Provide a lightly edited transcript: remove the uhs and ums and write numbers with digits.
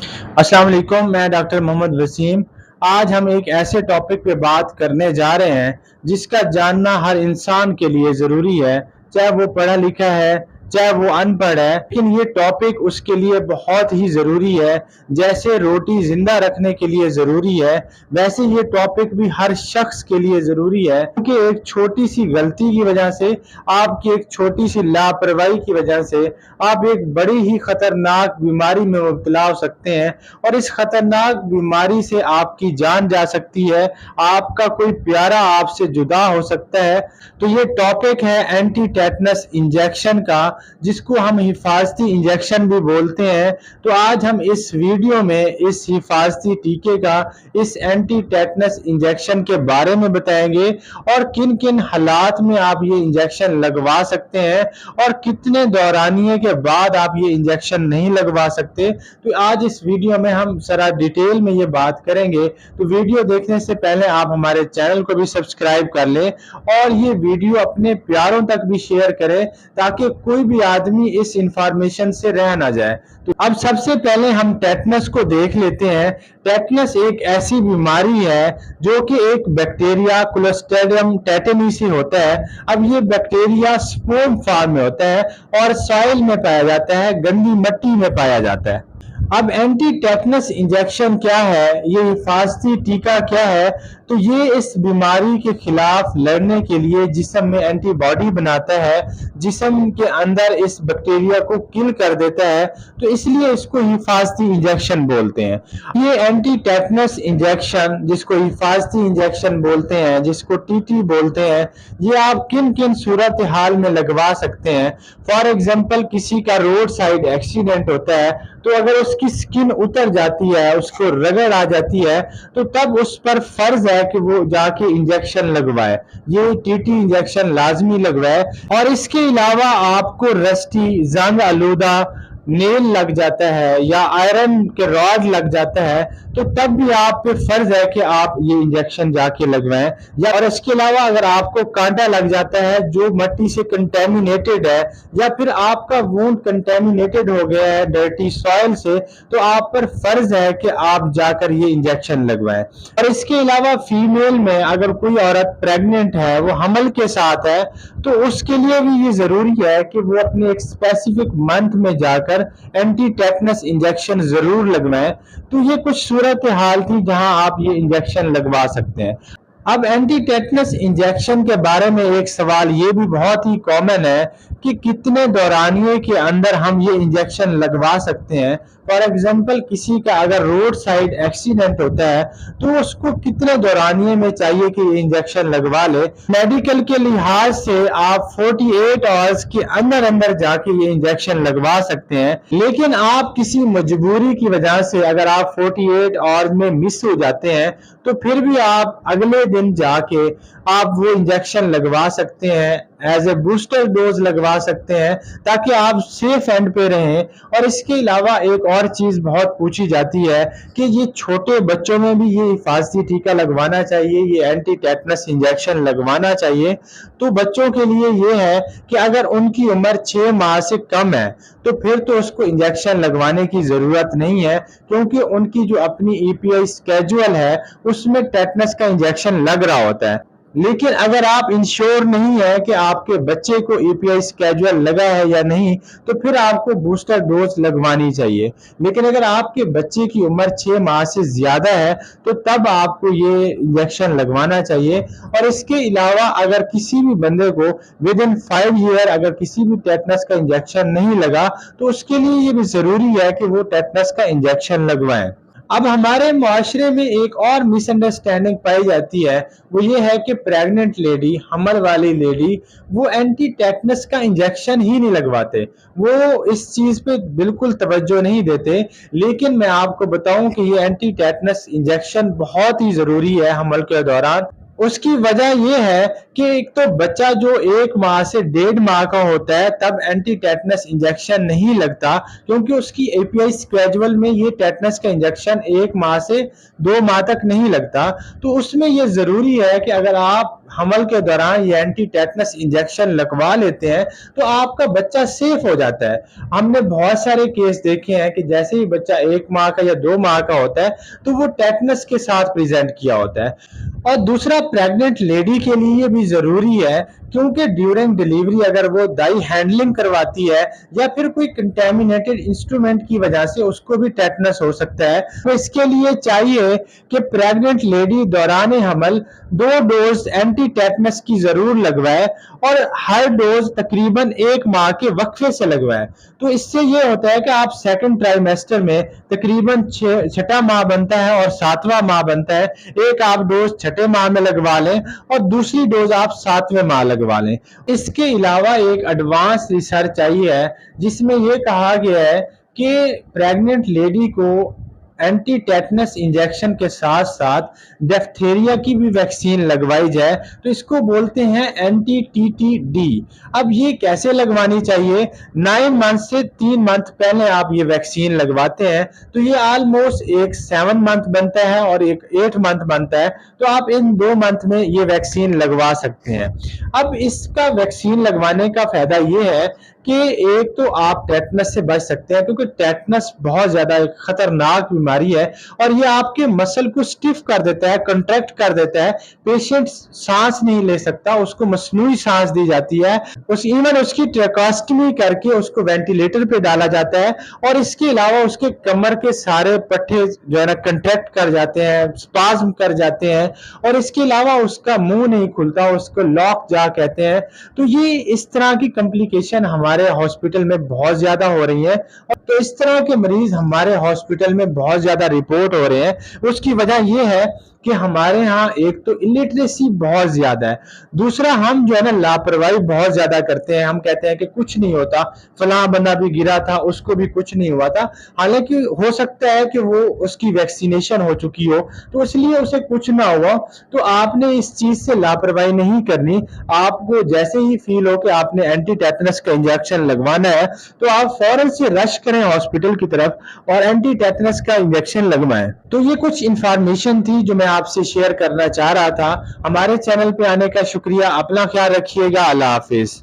अस्सलाम वालेकुम। मैं डॉक्टर मोहम्मद वसीम। आज हम एक ऐसे टॉपिक पे बात करने जा रहे हैं जिसका जानना हर इंसान के लिए ज़रूरी है, चाहे वो पढ़ा लिखा है, चाहे वो अनपढ़ है। लेकिन ये टॉपिक उसके लिए बहुत ही ज़रूरी है। जैसे रोटी ज़िंदा रखने के लिए ज़रूरी है, वैसे ये टॉपिक भी हर शख्स के लिए ज़रूरी है, क्योंकि एक छोटी सी गलती की वजह से, आपकी एक छोटी सी लापरवाही की वजह से आप एक बड़ी ही खतरनाक बीमारी में मुब्तला हो सकते हैं और इस खतरनाक बीमारी से आपकी जान जा सकती है, आपका कोई प्यारा आपसे जुदा हो सकता है। तो ये टॉपिक है एंटी टेटनस इंजेक्शन का, जिसको हम हिफाजती इंजेक्शन भी बोलते हैं। तो आज हम इस वीडियो में इस हिफाजती टीके का, इस एंटी टेटनस इंजेक्शन के बारे में बताएंगे और किन किन हालात में आप ये इंजेक्शन लगवा सकते हैं और कितने दौरानिए के बाद आप ये इंजेक्शन नहीं लगवा सकते। तो आज इस वीडियो में हम सारा डिटेल में ये बात करेंगे। तो वीडियो देखने से पहले आप हमारे चैनल को भी सब्सक्राइब कर लें और ये वीडियो अपने प्यारों तक भी शेयर करें, ताकि कोई भी आदमी इस इंफॉर्मेशन से रह ना जाए। तो अब सबसे पहले हम टेटनस को देख लेते हैं। टेटनस एक ऐसी बीमारी है जो कि एक बैक्टीरिया क्लोस्ट्रिडियम टेटनी से होता है। अब ये बैक्टीरिया स्पोर्म फॉर्म में होता है और सॉइल में पाया जाता है, गंदी मिट्टी में पाया जाता है। अब एंटी टेटनस इंजेक्शन क्या है, ये हिफाजती टीका क्या है? तो ये इस बीमारी के खिलाफ लड़ने के लिए जिस्म में एंटीबॉडी बनाता है, जिस्म के अंदर इस बैक्टीरिया को किल कर देता है, तो इसलिए इसको हिफाजती इंजेक्शन बोलते हैं। ये एंटी टेटनस इंजेक्शन, जिसको हिफाजती इंजेक्शन बोलते हैं, जिसको टीटी बोलते हैं, ये आप किन किन सूरत हाल में लगवा सकते हैं। फॉर एग्जाम्पल, किसी का रोड साइड एक्सीडेंट होता है, तो अगर उसकी स्किन उतर जाती है, उसको रगड़ आ जाती है, तो तब उस पर फर्ज है कि वो जाके इंजेक्शन लगवाए, ये टीटी इंजेक्शन लाजमी लगवाए। और इसके अलावा आपको रस्टी, जंग आलूदा नेल लग जाता है या आयरन के रॉड लग जाता है, तो तब भी आप पे फर्ज है कि आप ये इंजेक्शन जाके लगवाएं। या और इसके अलावा अगर आपको कांटा लग जाता है जो मिट्टी से कंटेमिनेटेड है, या फिर आपका वुंड कंटेमिनेटेड हो गया है डर्टी सॉइल से, तो आप पर फर्ज है कि आप जाकर ये इंजेक्शन लगवाएं। और इसके अलावा फीमेल में अगर कोई औरत प्रेग्नेंट है, वो हमल के साथ है, तो उसके लिए भी ये जरूरी है कि वो अपने एक स्पेसिफिक मंथ में जाकर एंटी टेटनस इंजेक्शन जरूर लगवाएं। तो ये कुछ सूरत हाल थी जहां आप ये इंजेक्शन लगवा सकते हैं। अब एंटी टेटनस इंजेक्शन के बारे में एक सवाल ये भी बहुत ही कॉमन है कि कितने दौरानिए के अंदर हम ये इंजेक्शन लगवा सकते हैं। फॉर एग्जांपल, किसी का अगर रोड साइड एक्सीडेंट होता है, तो उसको कितने दौरानिए में चाहिए कि ये इंजेक्शन लगवा ले। मेडिकल के लिहाज से आप 48 आवर्स के अंदर अंदर जाके ये इंजेक्शन लगवा सकते हैं। लेकिन आप किसी मजबूरी की वजह से अगर आप 48 आवर्स में मिस हो जाते हैं, तो फिर भी आप अगले दिन जाके आप वो इंजेक्शन लगवा सकते हैं, एज ए बूस्टर डोज लगवा सकते हैं, ताकि आप सेफ एंड पे रहें। और इसके अलावा एक और चीज बहुत पूछी जाती है कि ये छोटे बच्चों में भी ये हिफाजती टीका लगवाना चाहिए, ये एंटी टेटनस इंजेक्शन लगवाना चाहिए। तो बच्चों के लिए ये है कि अगर उनकी उम्र 6 माह से कम है, तो फिर तो उसको इंजेक्शन लगवाने की जरूरत नहीं है, क्योंकि उनकी जो अपनी ईपीआई स्केड्यूल है उसमें टेटनस का इंजेक्शन लग रहा होता है। लेकिन अगर आप इंश्योर नहीं है कि आपके बच्चे को ईपीआई स्केड्यूल लगा है या नहीं, तो फिर आपको बूस्टर डोज लगवानी चाहिए। लेकिन अगर आपके बच्चे की उम्र 6 माह से ज्यादा है, तो तब आपको ये इंजेक्शन लगवाना चाहिए। और इसके अलावा अगर किसी भी बंदे को विद इन 5 ईयर अगर किसी भी टेटनस का इंजेक्शन नहीं लगा, तो उसके लिए ये भी जरूरी है कि वो टेटनस का इंजेक्शन लगवाएं। अब हमारे मुआशरे में एक और मिसअंडरस्टैंडिंग पाई जाती है, वो ये है कि प्रेग्नेंट लेडी, हमल वाली लेडी, वो एंटी टेटनस का इंजेक्शन ही नहीं लगवाते, वो इस चीज पे बिल्कुल तवज्जो नहीं देते। लेकिन मैं आपको बताऊं कि ये एंटी टेटनस इंजेक्शन बहुत ही जरूरी है हमल के दौरान। उसकी वजह यह है कि एक तो बच्चा जो 1 माह से 1.5 माह का होता है, तब एंटी टेटनस इंजेक्शन नहीं लगता, क्योंकि उसकी एपीआई स्केड्यूल में ये टेटनस का इंजेक्शन 1 माह से 2 माह तक नहीं लगता। तो उसमें ये जरूरी है कि अगर आप حمل کے دوران یہ اینٹی ٹیٹنس انجیکشن لگوا لیتے ہیں تو آپ کا بچہ سیف ہو جاتا ہے۔ ہم نے بہت سارے کیس دیکھے ہیں کہ جیسے ہی بچہ 1 ماہ کا یا 2 ماہ کا ہوتا ہے تو وہ ٹیٹنس کے ساتھ پریزنٹ کیا ہوتا ہے۔ اور دوسرا پریگننٹ لیڈی کے لیے بھی ضروری ہے، کیونکہ ڈیورنگ ڈیلیوری اگر وہ دائی ہینڈلنگ کرواتی ہے یا پھر کوئی کنٹامینیٹڈ انسٹرومنٹ کی وجہ سے اس کو بھی ٹیٹنس ہو سکتا ہے، تو اس کے لیے چاہیے کہ پریگننٹ لیڈی دوران حمل 2 ڈوز اینٹی ٹیٹنس کی ضرور لگوائے اور ہر ڈوز تقریباً 1 ماہ کے وقفے سے لگوائے۔ تو اس سے یہ ہوتا ہے کہ آپ سیکنڈ ٹرائیمیسٹر میں تقریباً 6واں ماہ بنتا ہے اور 7واں ماہ بنتا ہے، ایک آپ ڈوز 6 ماہ میں لگوا لیں اور دوسری ڈوز آپ 7ویں ماہ لگوا لیں۔ اس کے علاوہ ایک ایڈوانس ریسرچ آئی ہے جس میں یہ کہا گیا ہے کہ پریگننٹ لیڈی کو اینٹی ٹیٹنس انجیکشن کے ساتھ ساتھ ڈیفتیریا کی بھی ویکسین لگوائی جائے، تو اس کو بولتے ہیں اینٹی ٹی ٹی ڈی۔ اب یہ کیسے لگوانی چاہیے؟ 9 منتھ سے 3 منتھ پہلے آپ یہ ویکسین لگواتے ہیں تو یہ آلموسٹ ایک 7 منتھ بنتا ہے اور ایک 8 منتھ بنتا ہے، تو آپ ان 2 منتھ میں یہ ویکسین لگوا سکتے ہیں۔ اب اس کا ویکسین لگوانے کا فائدہ یہ ہے کہ ایک تو آپ ٹیٹنس سے بچ سکتے ہیں، کیونکہ ٹیٹنس بہت زیادہ ایک خطرناک بیماری ہے اور یہ آپ کے مسل کو سٹف کر دیتا ہے، کنٹریکٹ کر دیتا ہے، پیشنٹ سانس نہیں لے سکتا، اس کو مصنوعی سانس دی جاتی ہے، ایون اس کی ٹریکاسٹمی کر کے اس کو وینٹیلیٹر پہ ڈالا جاتا ہے، اور اس کے علاوہ اس کے کمر کے سارے پٹھے جو ہے نا کنٹریکٹ کر جاتے ہیں، سپازم کر جاتے ہیں، اور اس کے علاوہ اس کا منہ نہیں کھلتا، اس کو لاک جا کہتے ہیں۔ تو یہ اس طرح کی کمپلیکیشن ہمارے ہاسپٹل میں بہت زیادہ ہو رہی ہیں، اور تو اس طرح کے مریض ہمارے ہاسپٹل میں بہت زیادہ رپورٹ ہو رہے ہیں۔ اس کی وجہ یہ ہے کہ ہمارے ہاں ایک تو الٹریسی بہت زیادہ ہے، دوسرا ہم جو ہے نا لاپرواہی بہت زیادہ کرتے ہیں، ہم کہتے ہیں کہ کچھ نہیں ہوتا، فلاں بندہ بھی گرا تھا اس کو بھی کچھ نہیں ہوا تھا، حالانکہ ہو سکتا ہے کہ وہ اس کی ویکسینیشن ہو چکی ہو تو اس لیے اسے کچھ نہ ہوا۔ تو آپ نے اس چیز سے لاپرواہی نہیں کرنی، آپ کو جیسے ہی فیل ہو کہ آپ نے اینٹی ٹیٹنس کا انجیکشن لگوانا ہے تو آپ فوراً سے رش کریں ہاسپٹل کی طرف اور اینٹی ٹیٹنس کا انجیکشن لگوائیں۔ تو یہ کچھ انفارمیشن تھی جو میں آپ سے شیئر کرنا چاہ رہا تھا۔ ہمارے چینل پہ آنے کا شکریہ، اپنا خیال رکھیے گا، اللہ حافظ۔